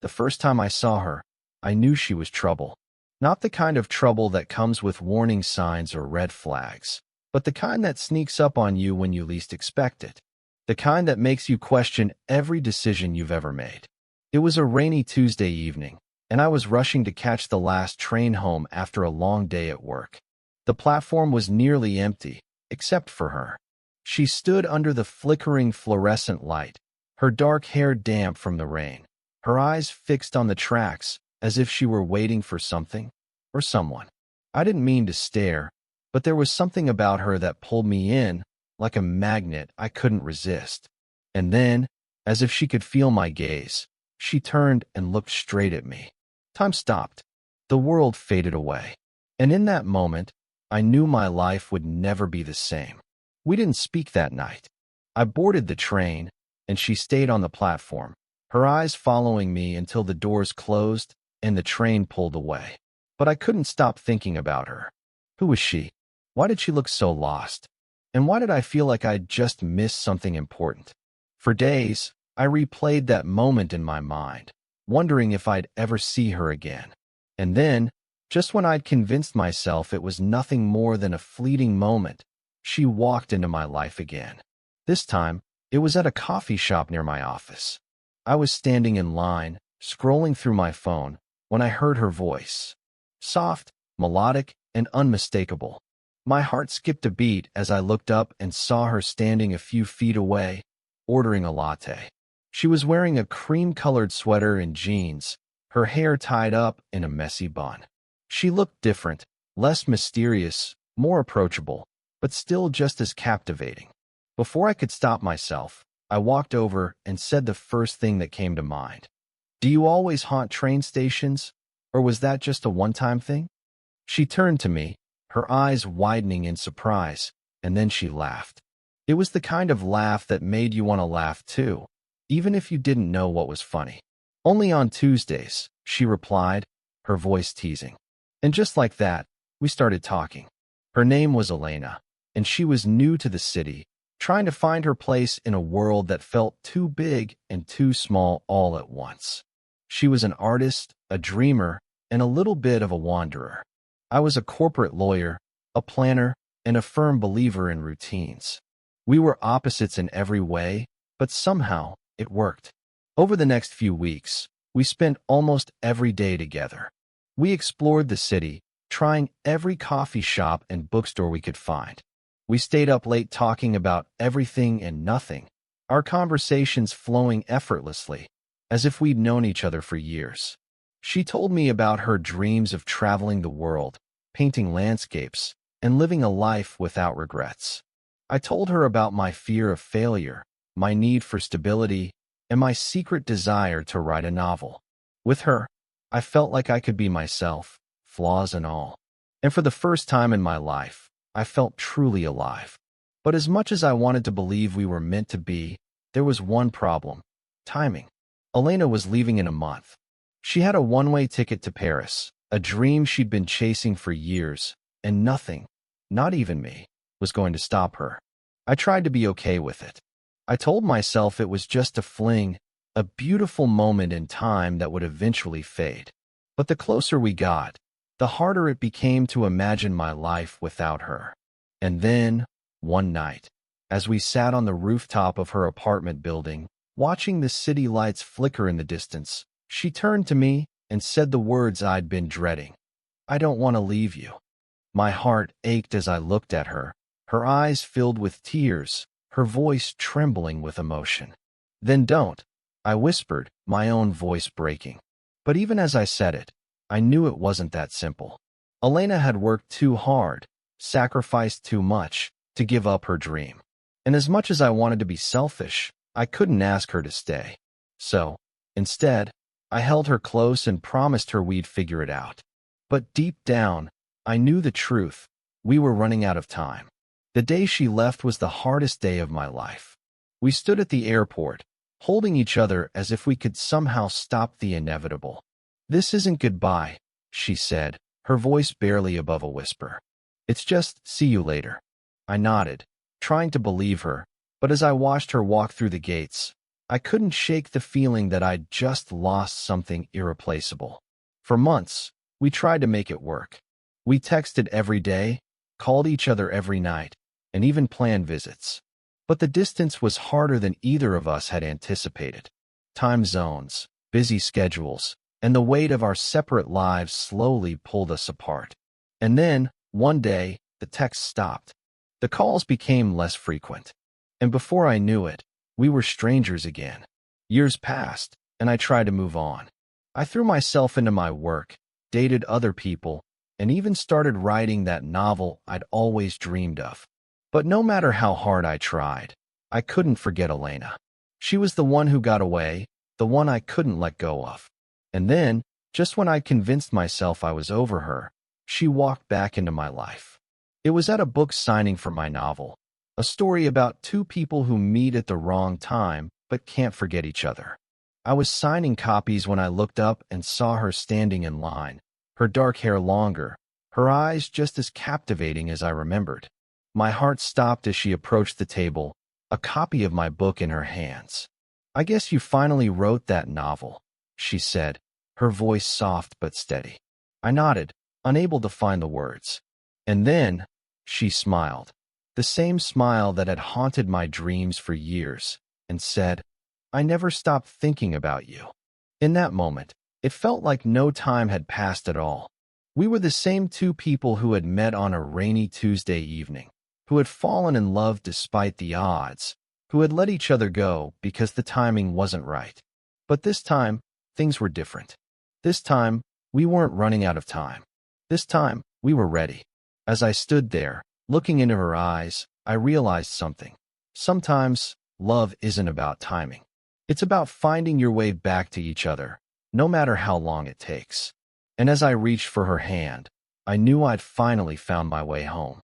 The first time I saw her, I knew she was trouble. Not the kind of trouble that comes with warning signs or red flags, but the kind that sneaks up on you when you least expect it. The kind that makes you question every decision you've ever made. It was a rainy Tuesday evening, and I was rushing to catch the last train home after a long day at work. The platform was nearly empty, except for her. She stood under the flickering fluorescent light, her dark hair damp from the rain, her eyes fixed on the tracks as if she were waiting for something or someone. I didn't mean to stare, but there was something about her that pulled me in like a magnet I couldn't resist. And then, as if she could feel my gaze, she turned and looked straight at me. Time stopped. The world faded away. And in that moment, I knew my life would never be the same. We didn't speak that night. I boarded the train, and she stayed on the platform, her eyes following me until the doors closed and the train pulled away. But I couldn't stop thinking about her. Who was she? Why did she look so lost? And why did I feel like I'd just missed something important? For days, I replayed that moment in my mind, wondering if I'd ever see her again. And then, just when I'd convinced myself it was nothing more than a fleeting moment, she walked into my life again. This time, it was at a coffee shop near my office. I was standing in line, scrolling through my phone, when I heard her voice. Soft, melodic, and unmistakable. My heart skipped a beat as I looked up and saw her standing a few feet away, ordering a latte. She was wearing a cream-colored sweater and jeans, her hair tied up in a messy bun. She looked different, less mysterious, more approachable, but still just as captivating. Before I could stop myself, I walked over and said the first thing that came to mind. "Do you always haunt train stations, or was that just a one-time thing?" She turned to me, her eyes widening in surprise, and then she laughed. It was the kind of laugh that made you want to laugh too, even if you didn't know what was funny. "Only on Tuesdays," she replied, her voice teasing. And just like that, we started talking. Her name was Elena, and she was new to the city, trying to find her place in a world that felt too big and too small all at once. She was an artist, a dreamer, and a little bit of a wanderer. I was a corporate lawyer, a planner, and a firm believer in routines. We were opposites in every way, but somehow it worked. Over the next few weeks, we spent almost every day together. We explored the city, trying every coffee shop and bookstore we could find. We stayed up late talking about everything and nothing, our conversations flowing effortlessly, as if we'd known each other for years. She told me about her dreams of traveling the world, painting landscapes, and living a life without regrets. I told her about my fear of failure, my need for stability, and my secret desire to write a novel. With her, I felt like I could be myself, flaws and all. And for the first time in my life, I felt truly alive. But as much as I wanted to believe we were meant to be, there was one problem: timing. Elena was leaving in a month. She had a one-way ticket to Paris, a dream she'd been chasing for years, and nothing, not even me, was going to stop her. I tried to be okay with it. I told myself it was just a fling, a beautiful moment in time that would eventually fade. But the closer we got, the harder it became to imagine my life without her. And then, one night, as we sat on the rooftop of her apartment building, watching the city lights flicker in the distance, she turned to me and said the words I'd been dreading. "I don't want to leave you." My heart ached as I looked at her, her eyes filled with tears, her voice trembling with emotion. "Then don't," I whispered, my own voice breaking. But even as I said it, I knew it wasn't that simple. Elena had worked too hard, sacrificed too much, to give up her dream. And as much as I wanted to be selfish, I couldn't ask her to stay. So, instead, I held her close and promised her we'd figure it out. But deep down, I knew the truth. We were running out of time. The day she left was the hardest day of my life. We stood at the airport, holding each other as if we could somehow stop the inevitable. "This isn't goodbye," she said, her voice barely above a whisper. "It's just, see you later." I nodded, trying to believe her, but as I watched her walk through the gates, I couldn't shake the feeling that I'd just lost something irreplaceable. For months, we tried to make it work. We texted every day, called each other every night, and even planned visits. But the distance was harder than either of us had anticipated. Time zones, busy schedules, and the weight of our separate lives slowly pulled us apart. And then, one day, the texts stopped. The calls became less frequent. And before I knew it, we were strangers again. Years passed, and I tried to move on. I threw myself into my work, dated other people, and even started writing that novel I'd always dreamed of. But no matter how hard I tried, I couldn't forget Elena. She was the one who got away, the one I couldn't let go of. And then, just when I'd convinced myself I was over her, she walked back into my life. It was at a book signing for my novel, a story about two people who meet at the wrong time but can't forget each other. I was signing copies when I looked up and saw her standing in line, her dark hair longer, her eyes just as captivating as I remembered. My heart stopped as she approached the table, a copy of my book in her hands. "I guess you finally wrote that novel," she said, her voice soft but steady. I nodded, unable to find the words. And then, she smiled, the same smile that had haunted my dreams for years, and said, "I never stopped thinking about you." In that moment, it felt like no time had passed at all. We were the same two people who had met on a rainy Tuesday evening, who had fallen in love despite the odds, who had let each other go because the timing wasn't right. But this time, things were different. This time, we weren't running out of time. This time, we were ready. As I stood there, looking into her eyes, I realized something. Sometimes, love isn't about timing. It's about finding your way back to each other, no matter how long it takes. And as I reached for her hand, I knew I'd finally found my way home.